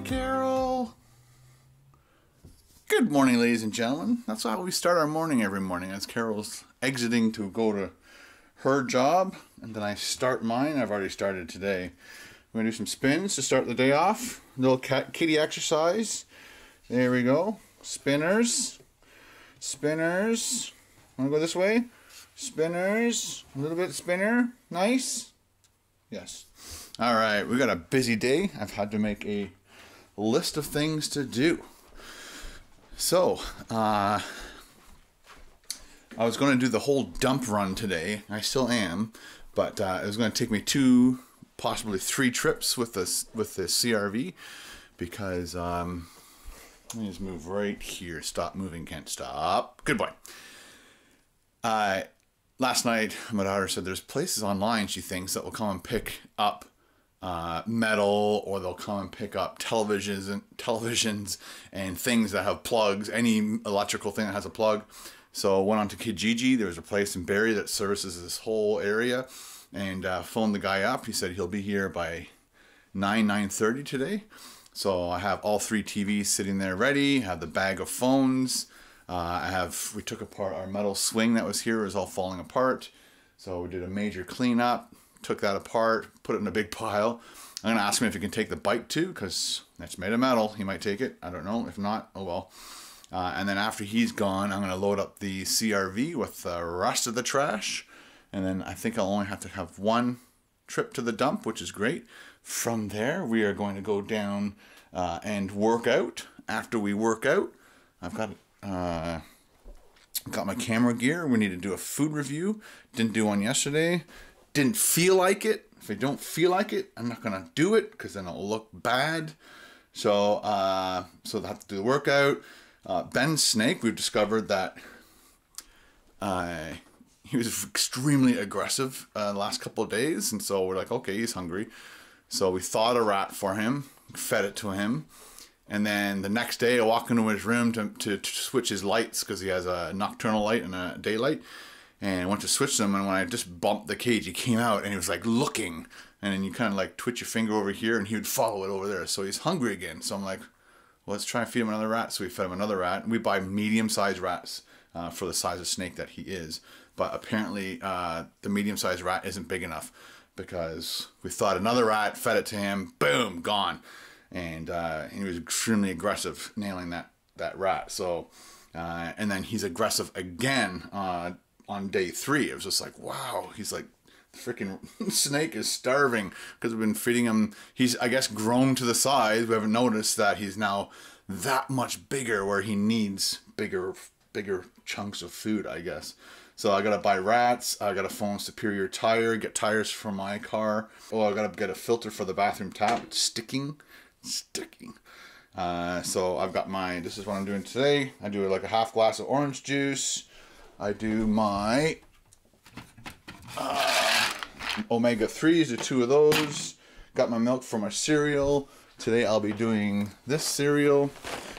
Carol. Good morning, ladies and gentlemen. That's how we start our morning every morning, as Carol's exiting to go to her job, and then I start mine. I've already started today. I'm going to do some spins to start the day off. A little kitty exercise. There we go. Spinners. Spinners. Want to go this way? Spinners. A little bit spinner. Nice. Yes. All right. We got a busy day. I've had to make a list of things to do. So, I was going to do the whole dump run today. I still am, but it was going to take me 2, possibly 3 trips with this CRV, because let me just move right here. Stop moving, can't stop. Good boy. Last night, my daughter said there's places online, she thinks, that will come and pick up metal, or they'll come and pick up televisions and things that have plugs, any electrical thing that has a plug. So I went on to Kijiji. There's a place in Barrie that services this whole area, and phoned the guy up. He said he'll be here by 9:30 today. So I have all 3 TVs sitting there ready. I have the bag of phones. We took apart our metal swing that was here. It was all falling apart. So we did a major cleanup. Took that apart, put it in a big pile. I'm going to ask him if he can take the bike too, because that's made of metal. He might take it. I don't know. If not, oh well. And then after he's gone, I'm going to load up the CRV with the rest of the trash. And then I think I'll only have to have 1 trip to the dump, which is great. From there, we are going to go down and work out. After we work out, I've got my camera gear. We need to do a food review. Didn't do one yesterday. Didn't feel like it. If I don't feel like it, I'm not gonna do it, because then it'll look bad. So so I have to do the workout. Ben's snake, we've discovered that he was extremely aggressive the last couple of days, and so we're like, okay, he's hungry. So we thawed a rat for him, fed it to him, and then the next day I walk into his room to switch his lights, because he has a nocturnal light and a daylight. And I went to switch them, and when I just bumped the cage, he came out, and he was like looking. And then you kind of like twitch your finger over here, and he would follow it over there. So he's hungry again. So I'm like, well, let's try and feed him another rat. So we fed him another rat. And we buy medium-sized rats for the size of snake that he is. But apparently the medium-sized rat isn't big enough, because we thought another rat, fed it to him, boom, gone. And he was extremely aggressive nailing that rat. So and then he's aggressive again on day 3. It was just like, wow, he's like, the freaking snake is starving, because we've been feeding him. He's, I guess, grown to the size. We haven't noticed that he's now that much bigger, where he needs bigger chunks of food, I guess. So I gotta buy rats. I gotta phone Superior Tire, get tires for my car. Oh, I gotta get a filter for the bathroom tap. It's sticking. So I've got this is what I'm doing today. I do like a half glass of orange juice. I do my omega-3s, do 2 of those. Got my milk for my cereal. Today I'll be doing this cereal,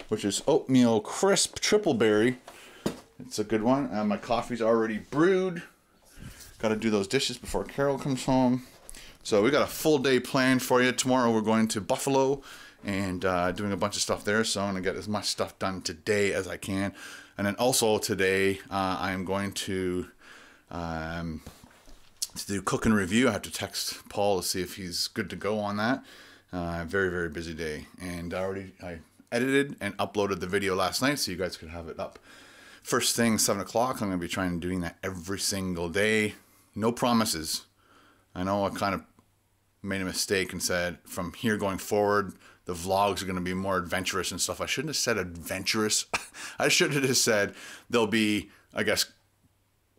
which is oatmeal crisp triple berry. It's a good one. My coffee's already brewed. Got to do those dishes before Carol comes home. So we got a full day planned for you. Tomorrow we're going to Buffalo and doing a bunch of stuff there. So I'm going to get as much stuff done today as I can. And then also today, I'm going to do cook and review. I have to text Paul to see if he's good to go on that. Very, very busy day. And I edited and uploaded the video last night, so you guys could have it up first thing 7 o'clock. I'm going to be trying doing that every single day. No promises. I know I kind of made a mistake and said from here going forward, the vlogs are going to be more adventurous and stuff. I shouldn't have said adventurous. I should have just said they'll be, I guess,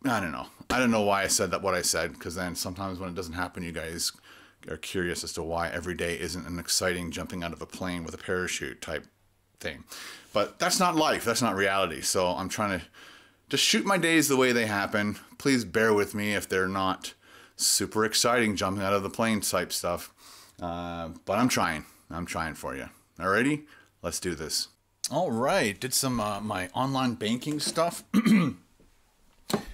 I don't know. I don't know why I said that, what I said, because then sometimes when it doesn't happen, you guys are curious as to why every day isn't an exciting jumping out of a plane with a parachute type thing. But that's not life. That's not reality. So I'm trying to just shoot my days the way they happen. Please bear with me if they're not super exciting jumping out of the plane type stuff. But I'm trying. I'm trying for you. Alrighty, let's do this. All right, did some my online banking stuff.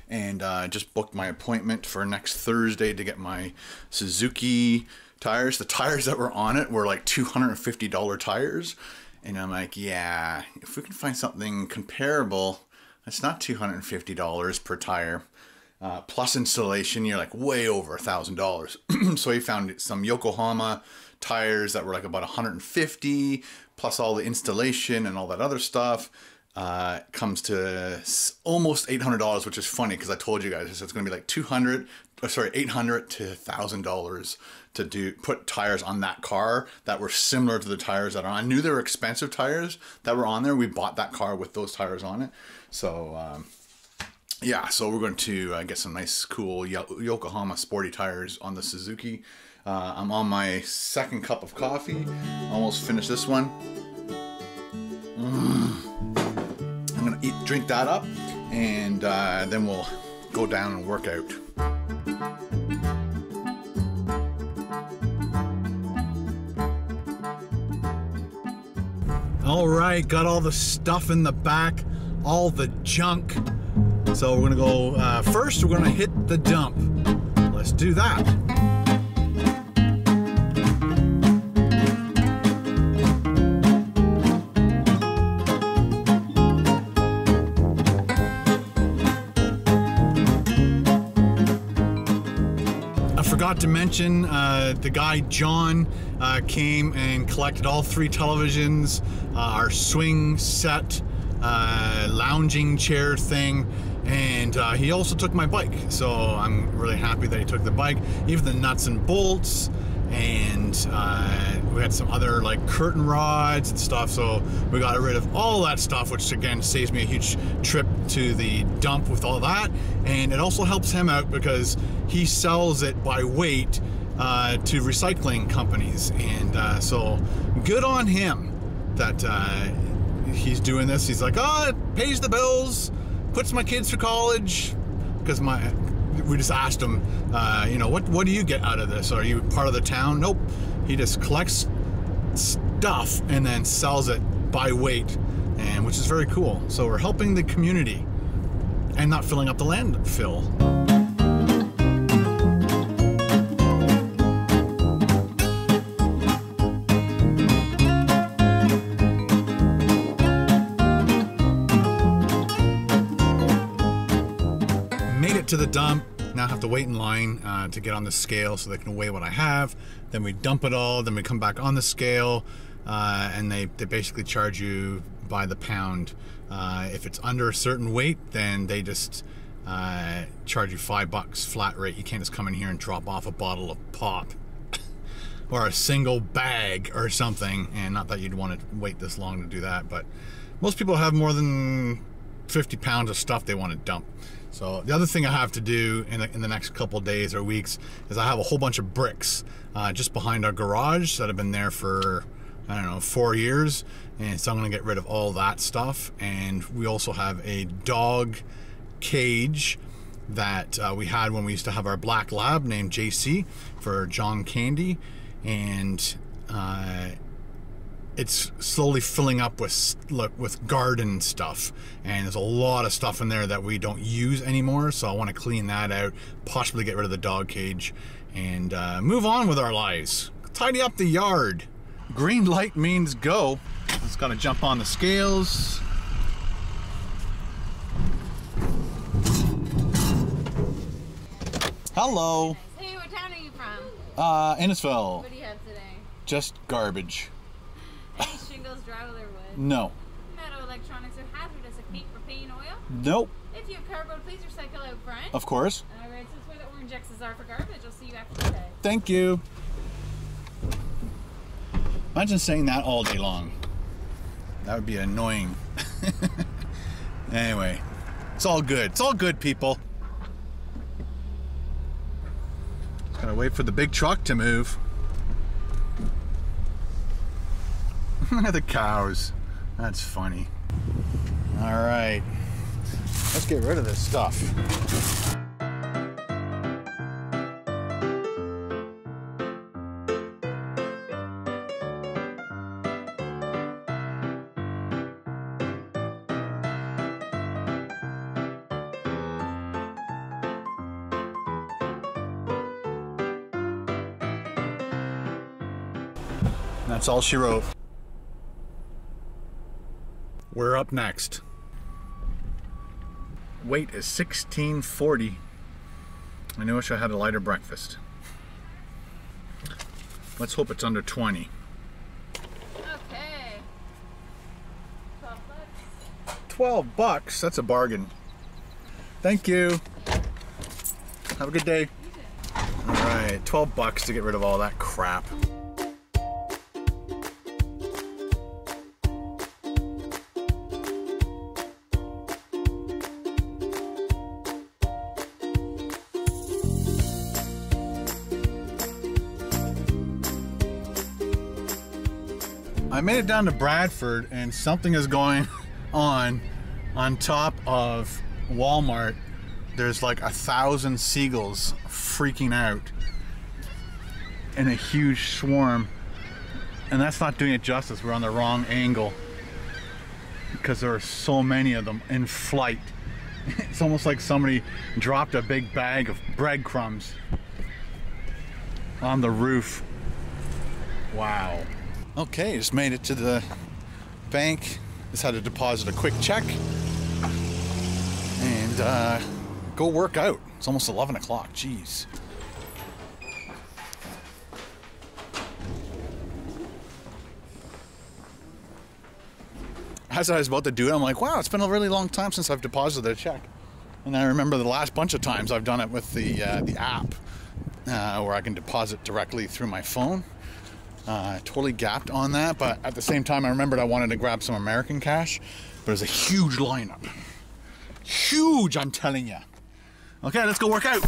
And just booked my appointment for next Thursday to get my Suzuki tires. The tires that were on it were like $250 tires. And I'm like, yeah, if we can find something comparable, it's not $250 per tire. Plus installation, you're like way over $1,000. So he found some Yokohama tires that were like about $150, plus all the installation and all that other stuff. Comes to almost $800, which is funny because I told you guys it's going to be like $800 to $1,000 to put tires on that car that were similar to the tires that are on. I knew they were expensive tires that were on there. We bought that car with those tires on it. So yeah, so we're going to get some nice cool Yokohama sporty tires on the Suzuki. I'm on my second cup of coffee. Almost finished this one. I'm gonna drink that up, and then we'll go down and work out. All right, got all the stuff in the back, all the junk. So we're gonna go, first we're gonna hit the dump. Let's do that. Forgot to mention the guy John came and collected all 3 televisions, our swing set, lounging chair thing, and he also took my bike. So I'm really happy that he took the bike, even the nuts and bolts, and we had some other like curtain rods and stuff. So we got rid of all that stuff, which again saves me a huge trip to the dump with all that. And it also helps him out because he sells it by weight to recycling companies, and so good on him that he's doing this. He's like, oh, it pays the bills, puts my kids through college, because we just asked him, you know, what do you get out of this? Are you part of the town? Nope. He just collects stuff and then sells it by weight, and which is very cool. So we're helping the community and not filling up the landfill. Made it to the dump. Now I have to wait in line to get on the scale so they can weigh what I have. Then we dump it all, then we come back on the scale, and they basically charge you by the pound. If it's under a certain weight, then they just charge you $5 flat rate. You can't just come in here and drop off a bottle of pop or a single bag or something. And not that you'd want to wait this long to do that, but most people have more than 50 pounds of stuff they want to dump. So the other thing I have to do in the next couple days or weeks is I have a whole bunch of bricks just behind our garage that have been there for, I don't know, 4 years. And so I'm going to get rid of all that stuff. And we also have a dog cage that we had when we used to have our black lab named JC for John Candy. And it's slowly filling up with garden stuff, and there's a lot of stuff in there that we don't use anymore. So I want to clean that out, possibly get rid of the dog cage, and move on with our lives. Tidy up the yard. Green light means go. Just gotta jump on the scales. Hello. Hey, what town are you from? Innisfil. What do you have today? Just garbage. Any shingles, drywall, or wood? No. Metal electronics are hazardous. A paint for paint oil? Nope. If you have cardboard, please recycle out front. Of course. Alright, so that's where the orange X's are for garbage. I'll see you after today. Thank you. Imagine saying that all day long. That would be annoying. Anyway, it's all good. It's all good, people. Just gotta wait for the big truck to move. Look at the cows. That's funny. All right, let's get rid of this stuff. That's all she wrote. We're up next. Weight is 1640. I wish I had a lighter breakfast. Let's hope it's under 20. Okay. 12 bucks. 12 bucks? That's a bargain. Thank you. Have a good day. All right, 12 bucks to get rid of all that crap. I made it down to Bradford and something is going on top of Walmart. There's like 1,000 seagulls freaking out in a huge swarm, and that's not doing it justice. We're on the wrong angle because there are so many of them in flight. It's almost like somebody dropped a big bag of breadcrumbs on the roof. Wow. Okay, just made it to the bank. Just had to deposit a quick check and go work out. It's almost 11 o'clock, jeez. As I was about to do it, I'm like, wow, it's been a really long time since I've deposited a check. And I remember the last bunch of times I've done it with the app where I can deposit directly through my phone. Totally gapped on that, but at the same time I remembered I wanted to grab some American cash, but there's a huge lineup. Huge, I'm telling you. Okay, let's go work out.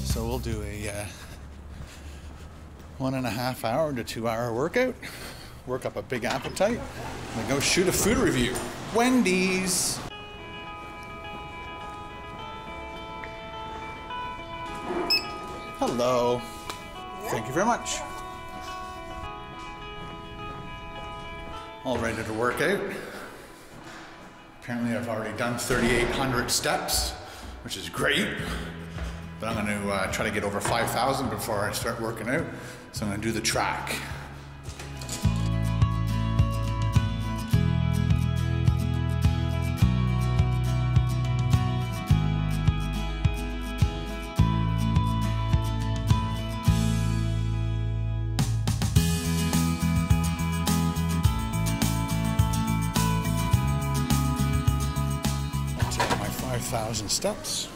So we'll do a 1.5 hour to 2 hour workout, work up a big appetite, and go shoot a food review. Wendy's. Hello. Thank you very much. All ready to work out. Apparently I've already done 3,800 steps, which is great. But I'm going to try to get over 5,000 before I start working out. So I'm going to do the track. I'll take my 5,000 steps.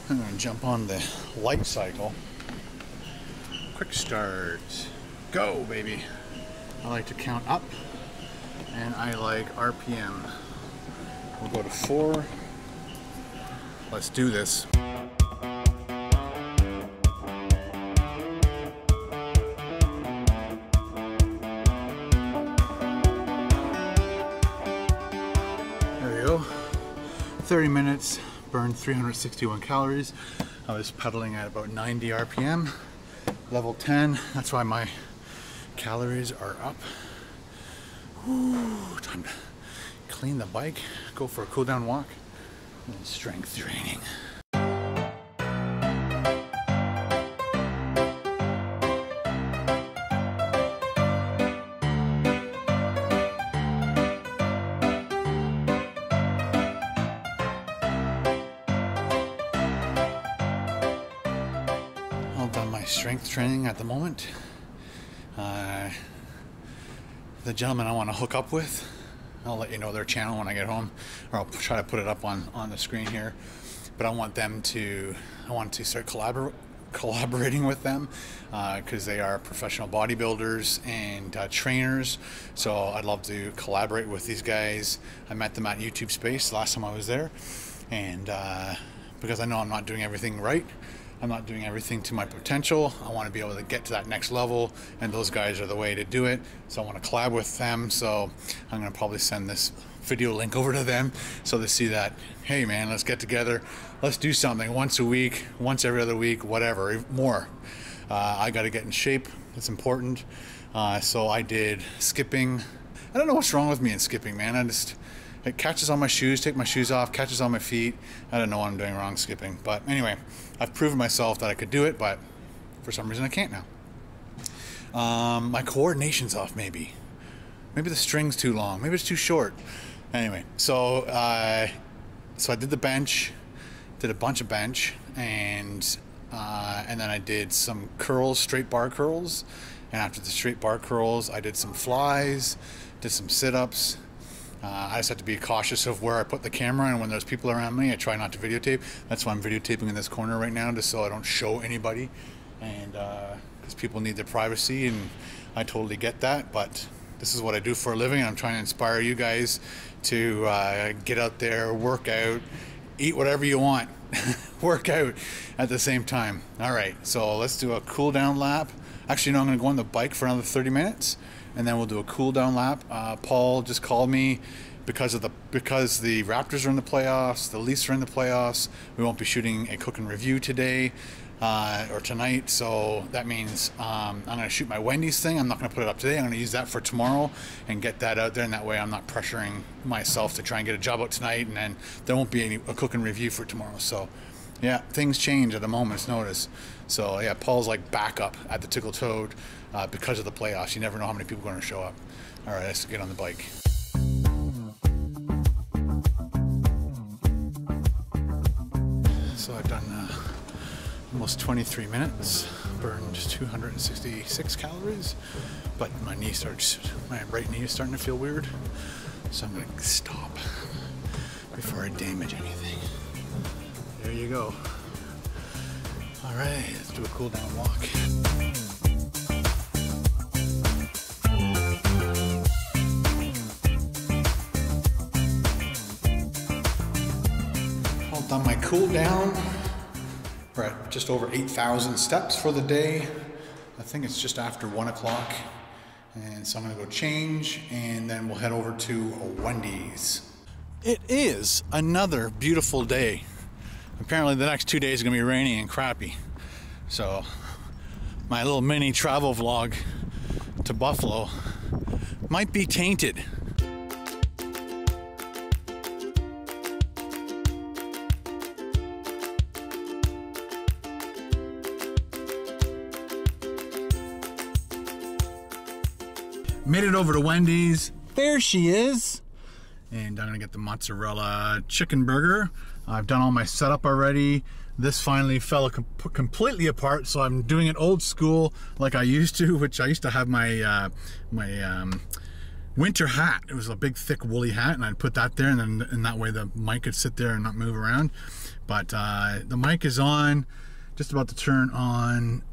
I'm going to jump on the light cycle. Quick start. Go, baby. I like to count up, and I like RPM. We'll go to 4. Let's do this. There we go. 30 minutes. Burned 361 calories. I was pedaling at about 90 RPM. Level 10. That's why my calories are up. Ooh, time to clean the bike, go for a cool down walk, and strength training. Done my strength training at the moment. The gentleman I want to hook up with, I'll let you know their channel when I get home, or I'll try to put it up on the screen here. But I want to start collaborating with them because they are professional bodybuilders and trainers. So I'd love to collaborate with these guys. I met them at YouTube Space last time I was there, and because I know I'm not doing everything right, I'm not doing everything to my potential. I want to be able to get to that next level, and those guys are the way to do it. So I want to collab with them. So I'm going to probably send this video link over to them so they see that, hey man, let's get together, let's do something once a week, once every other week, whatever, more. I got to get in shape. It's important. So I did skipping. I don't know what's wrong with me in skipping, man. It catches on my shoes, take my shoes off, catches on my feet. I don't know what I'm doing wrong skipping. But anyway, I've proven myself that I could do it, but for some reason I can't now. My coordination's off, maybe. Maybe the string's too long. Maybe it's too short. Anyway, so I did the bench, did a bunch of bench, and then I did some curls, straight bar curls. And after the straight bar curls, I did some flies, did some sit-ups. I just have to be cautious of where I put the camera, and when there's people around me, I try not to videotape. That's why I'm videotaping in this corner right now, just so I don't show anybody. And because people need their privacy, and I totally get that. But this is what I do for a living, and I'm trying to inspire you guys to get out there, work out, eat whatever you want, work out at the same time. All right, so let's do a cool down lap. Actually, no, I'm going to go on the bike for another 30 minutes, and then we'll do a cool down lap. Paul just called me because the Raptors are in the playoffs, the Leafs are in the playoffs. We won't be shooting a cook and review today or tonight, so that means I'm going to shoot my Wendy's thing. I'm not going to put it up today. I'm going to use that for tomorrow and get that out there, and that way I'm not pressuring myself to try and get a job out tonight, and then there won't be a cook and review for tomorrow. So yeah, things change at a moment's notice. So yeah, Paul's like backup at the Tickle Toad because of the playoffs. You never know how many people are going to show up. All right, let's get on the bike. So I've done almost 23 minutes, burned 266 calories, but my right knee is starting to feel weird. So I'm going to stop before I damage anything. There you go. All right, let's do a cool down walk. All done my cool down. We're at just over 8,000 steps for the day. I think it's just after 1 o'clock. And so I'm gonna go change, and then we'll head over to Wendy's. It is another beautiful day. Apparently the next 2 days are gonna be rainy and crappy. So my little mini travel vlog to Buffalo might be tainted. Made it over to Wendy's. There she is. And I'm gonna get the mozzarella chicken burger. I've done all my setup already. This finally fell completely apart, so I'm doing it old school like I used to, which I used to have my winter hat. It was a big thick woolly hat, and I'd put that there, and then that way the mic could sit there and not move around. But the mic is on, just about to turn on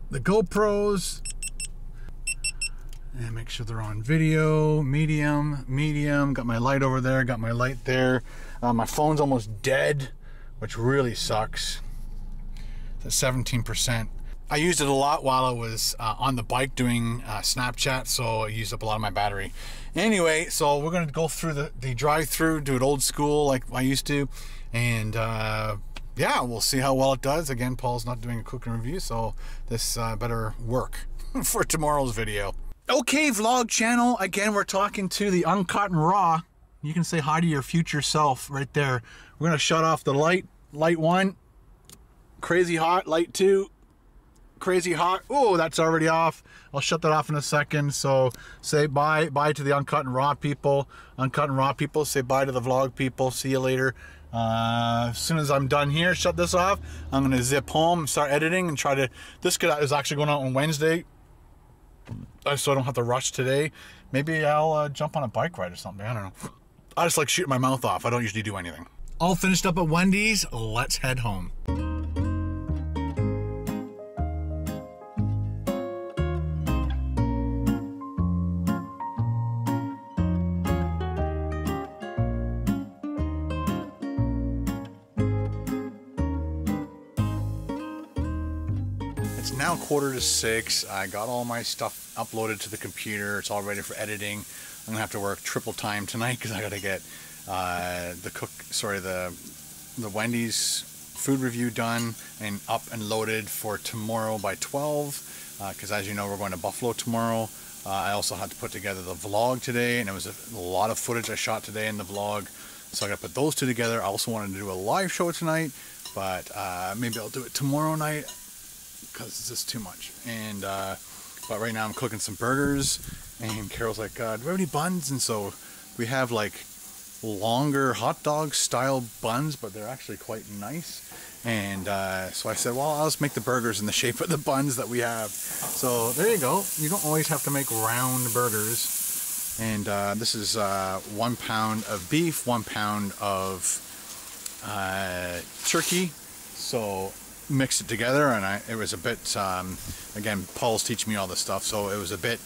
the GoPros. And make sure they're on video, medium, got my light over there, got my light there. My phone's almost dead, which really sucks. It's at 17%. I used it a lot while I was on the bike doing Snapchat, so it used up a lot of my battery. Anyway, so we're gonna go through the drive-through, do it old school like I used to, and yeah, we'll see how well it does. Again, Paul's not doing a cooking review, so this better work for tomorrow's video. Okay, vlog channel. Again, we're talking to the uncut and raw. You can say hi to your future self right there. We're gonna shut off the light. Light 1, crazy hot. Light 2, crazy hot. Oh, that's already off. I'll shut that off in a second. So say bye to the uncut and raw people. Uncut and raw people, say bye to the vlog people. See you later. As soon as I'm done here, shut this off. I'm gonna zip home and start editing and try to. This is actually going out on Wednesday, so I don't have to rush today. Maybe I'll jump on a bike ride or something. I don't know. I just like shooting my mouth off. I don't usually do anything. All finished up at Wendy's. Let's head home. It's now 5:45. I got all my stuff uploaded to the computer. It's all ready for editing. I'm gonna have to work triple time tonight because I gotta get the Wendy's food review done and up and loaded for tomorrow by 12. Because as you know, we're going to Buffalo tomorrow. I also had to put together the vlog today, and it was a lot of footage I shot today in the vlog. So I got to put those two together. I also wanted to do a live show tonight, but maybe I'll do it tomorrow night because it's just too much. And but right now I'm cooking some burgers, and Carol's like, "Do we have any buns?" And so we have like longer hot dog style buns, but they're actually quite nice. And so I said, well, I'll just make the burgers in the shape of the buns that we have. So there you go. You don't always have to make round burgers. And this is 1 pound of beef, 1 pound of turkey. So mixed it together, and it was a bit, again, Paul's teaching me all this stuff, so it was a bit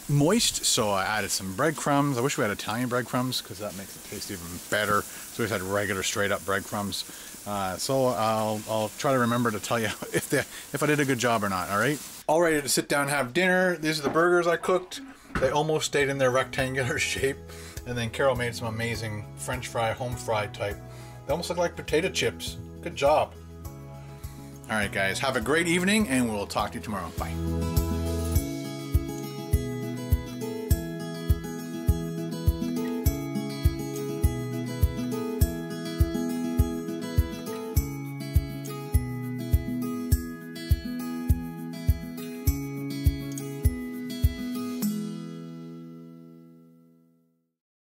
moist, so I added some breadcrumbs. I wish we had Italian breadcrumbs because that makes it taste even better. So we just had regular straight up breadcrumbs. So I'll try to remember to tell you if I did a good job or not. All ready to sit down and have dinner. These are the burgers I cooked. They almost stayed in their rectangular shape. And then Carol made some amazing French fry, home fried type. They almost look like potato chips. Good job. All right, guys, have a great evening, and we'll talk to you tomorrow. Bye.